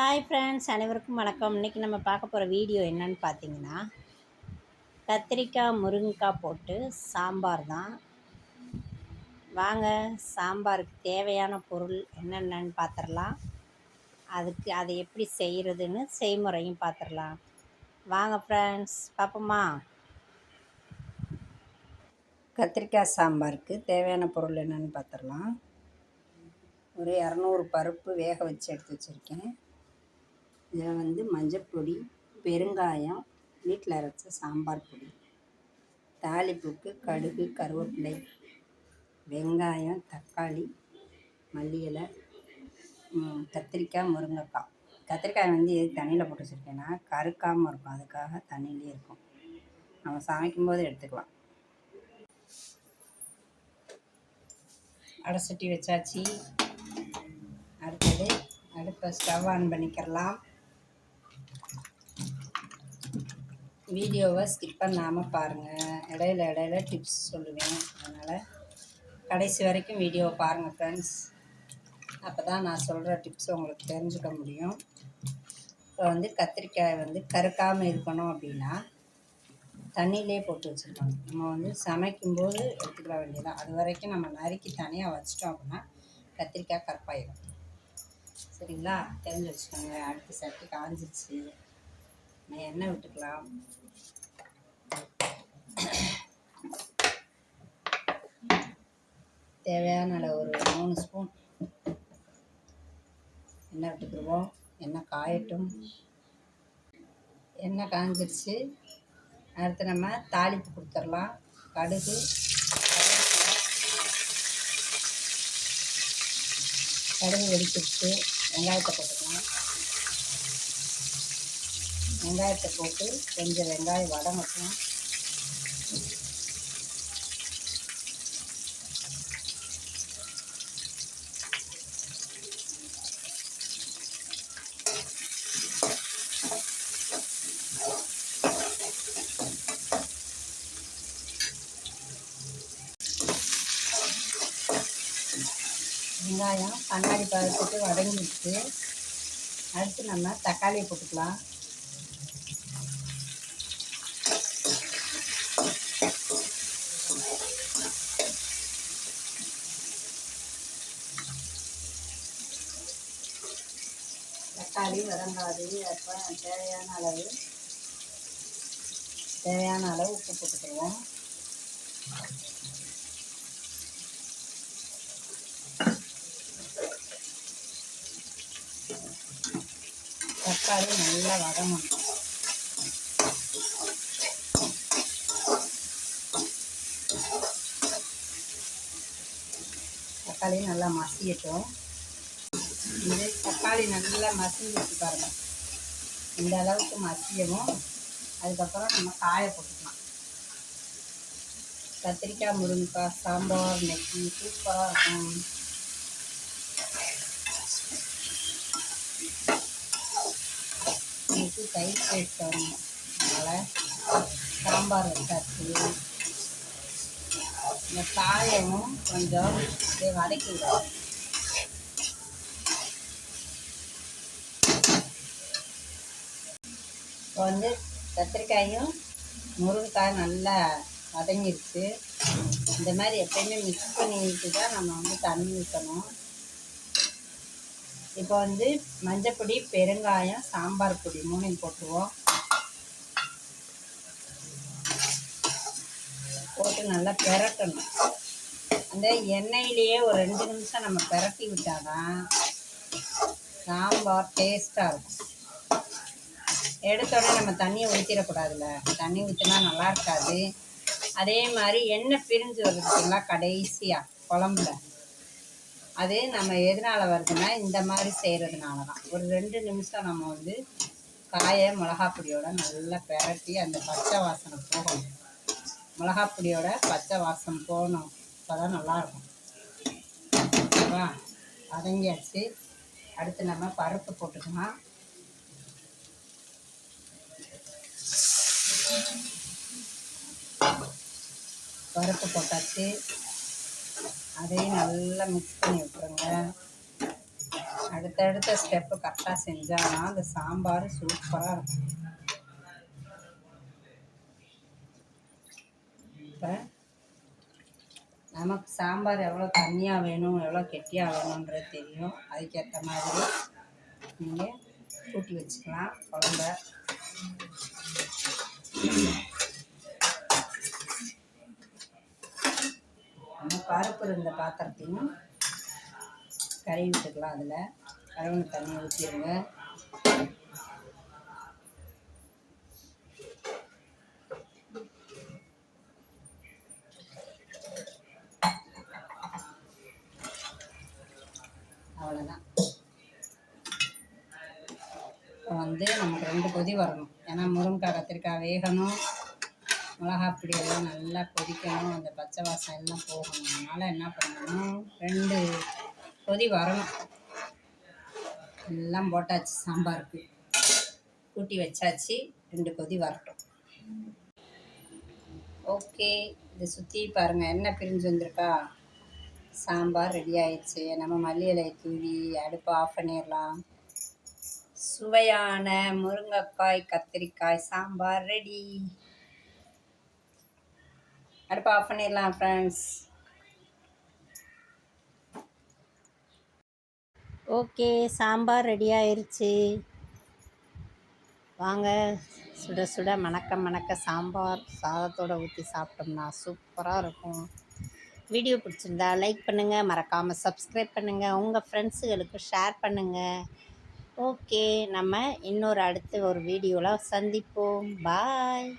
Hi friends, அனைவருக்கும் வணக்கம். இன்றைக்கி நம்ம பார்க்க போகிற வீடியோ என்னன்னு பார்த்தீங்கன்னா, கத்திரிக்காய் முருங்கைக்காய் போட்டு சாம்பார் தான். வாங்க, சாம்பாருக்கு தேவையான பொருள் என்னென்னு பார்த்துடலாம். அதை எப்படி செய்கிறதுன்னு செய்முறையும் பார்த்துடலாம். வாங்க ஃப்ரெண்ட்ஸ், பார்ப்போமா? கத்திரிக்காய் சாம்பாருக்கு தேவையான பொருள் என்னென்னு பார்த்துடலாம். ஒரு 200 பருப்பு வேக வச்சு எடுத்து வச்சுருக்கேன். இதில் மஞ்சப்பொடி, பெருங்காயம், வீட்டில் அரைச்ச சாம்பார் பொடி, தாளிப்புக்கு கடுகு, கருவேப்பிலை, வெங்காயம், தக்காளி, மல்லி இலை, கத்திரிக்காய், முருங்கைக்காய். கத்திரிக்காய் எதுக்கு தண்ணியில் போட்டு வச்சுருக்கேன்னா கருக்காமல் இருக்கும், அதுக்காக தண்ணியிலே இருக்கும். நம்ம சமைக்கும்போது எடுத்துக்கலாம். அடை சட்டி வச்சாச்சு. அடுத்தது அடுப்பை ஸ்டவ் ஆன் பண்ணிக்கிறலாம். வீடியோவை ஸ்கிப் பண்ணாமல் பாருங்கள். இடையில டிப்ஸ் சொல்லுவேன், அதனால் கடைசி வரைக்கும் வீடியோவை பாருங்கள் ஃப்ரெண்ட்ஸ். அப்போ தான் நான் சொல்கிற டிப்ஸ் உங்களுக்கு தெரிஞ்சுக்க முடியும். இப்போ கத்திரிக்காய் கருக்காமல் இருக்கணும் அப்படின்னா தண்ணியிலே போட்டு வச்சுருக்கோம். நம்ம சமைக்கும்போது எடுத்துக்கிற வேண்டியதான். அது வரைக்கும் நம்ம நறுக்கி தனியாக வச்சிட்டோம் அப்படின்னா கத்திரிக்காய் கருப்பாயிடும். சரிங்களா? தெரிஞ்சு வச்சுக்கோங்க. அடுத்து சட்டி காஞ்சிச்சு, நான் எண்ணெய் விட்டுக்கலாம். தேவையான அளவு ஒரு 3 ஸ்பூன் எண்ணெய் விட்டுக்கிடுவோம். எண்ணெய் காயட்டும். எண்ணெய் காஞ்சிடுச்சு. அடுத்து நம்ம தாளிப்பு கொடுத்துடலாம். கடுகு, வெடிச்சிடுச்சு. வெங்காயத்தை போட்டுக்கலாம். வெங்காயத்தை போட்டு கொஞ்சம் வெங்காயம் வதங்கட்டும். வெங்காயம் கண்ணாடி பதத்துக்கு வதங்கிடுச்சு. அடுத்து நம்ம தக்காளியை போட்டுக்கலாம். தக்காளி வதங்காது. அப்போ தேவையான அளவு உப்பு போட்டுக்குவோம். தக்காளி நல்லா வதங்கணும். தக்காளி நல்லா மசியட்டும். இது தக்காளி நல்லா மசிஞ்சிச்சு பாருங்கள். இந்த அளவுக்கு மசியவும். அதுக்கப்புறம் நம்ம காயை போட்டுக்கலாம். கத்திரிக்காய் முருங்கைக்காய் சாம்பார் இன்னைக்கு சூப்பராக இருக்கும். இன்னைக்கு தயிர் டேஸ்ட் வரும், அதனால் சாம்பார் வச்சாச்சு. இந்த காயமும் கொஞ்சம் வதக்கி விடும். இப்போ கத்திரிக்காயும் முருங்கைக்காயும் நல்லா வதங்கிடுச்சு. இந்த மாதிரி எப்பயுமே மிக்ஸ் பண்ணிட்டு தான் நம்ம தண்ணி ஊற்றணும். இப்போ மஞ்சப்பொடி, பெருங்காயம், சாம்பார் பொடி 3 போட்டுருவோம். போட்டு நல்லா பெரட்டணும். அந்த எண்ணெயிலேயே ஒரு 2 நிமிஷம் நம்ம பெரட்டி விட்டாதான் சாம்பார் டேஸ்ட்டாக இருக்கும். எடுத்தோடனே நம்ம தண்ணியை ஊற்றிடக்கூடாதுல்ல. தண்ணி ஊற்றினா நல்லா இருக்காது. அதே மாதிரி எண்ணெய் பிரிஞ்சு வருதுங்களா கடைசியாக குழம்புல, அது நம்ம எதனால் வருதுன்னா இந்த மாதிரி செய்கிறதுனால தான். ஒரு 2 நிமிஷம் நம்ம காயை மிளகாப்பொடியோட நல்லா பெரட்டி அந்த பச்சை வாசனை போகணும். மிளகாப்பொடியோட பச்சை வாசனை போகணும். அப்போ தான் நல்லாயிருக்கும். ஓகேவா? வதங்கியாச்சு. அடுத்து நம்ம பருப்பு போட்டுக்கலாம். பருப்பு போட்டாச்சு. அதையும் நல்லா மிக்ஸ் பண்ணி விட்டுருங்க. அடுத்தடுத்த ஸ்டெப்பு கரெக்டாக செஞ்சால் தான் அந்த சாம்பார் சூப்பராக இருக்கும். இப்போ நமக்கு சாம்பார் எவ்வளோ தண்ணியாக வேணும், எவ்வளோ கெட்டியாக வேணுன்றது தெரியும். அதுக்கேற்ற மாதிரி நீங்கள் கூட்டி வச்சுக்கலாம் குழம்ப. நம்ம பருப்பு இருந்த பாத்திரத்தையும் கழுவி விட்டுக்கலாம். அதில் கழுவுன தண்ணி ஊற்றிடுங்க. அவ்வளோதான். இப்போ நமக்கு 2 கொதி வரணும். ஏன்னா முருங்கைக்காய் கத்திரிக்காய் வேகணும், மிளகாப்பொடி எல்லாம் நல்லா கொதிக்கணும், அந்த பச்சை வாசம் எல்லாம் போகணும். அதனால் என்ன பண்ணணும், 2 கொதி வரணும். எல்லாம் போட்டாச்சு, சாம்பாருக்கு கூட்டி வச்சாச்சு. 2 கொதி வரட்டும். ஓகே, இதை சுற்றி பாருங்கள், எண்ணெய் பிரிஞ்சு வந்திருக்கா. சாம்பார் ரெடி ஆயிடுச்சு. நம்ம மல்லி இலையை தூவி அடுப்பை ஆஃப் பண்ணிடலாம். சுவையான முருங்கைக்காய் கத்திரிக்காய் சாம்பார் ரெடி. அடுப்பை ஆஃப் பண்ணிடலாம் ஃப்ரெண்ட்ஸ். ஓகே, சாம்பார் ரெடி ஆயிடுச்சு. வாங்க, சுட சுட மணக்க சாம்பார் சாதத்தோடு ஊற்றி சாப்பிட்டோம்னா சூப்பராக இருக்கும். வீடியோ பிடிச்சிருந்தா லைக் பண்ணுங்கள், மறக்காமல் சப்ஸ்கிரைப் பண்ணுங்கள், உங்கள் ஃப்ரெண்ட்ஸுகளுக்கு ஷேர் பண்ணுங்கள். ஓகே, நம்ம அடுத்த ஒரு வீடியோவில் சந்திப்போம். பாய்.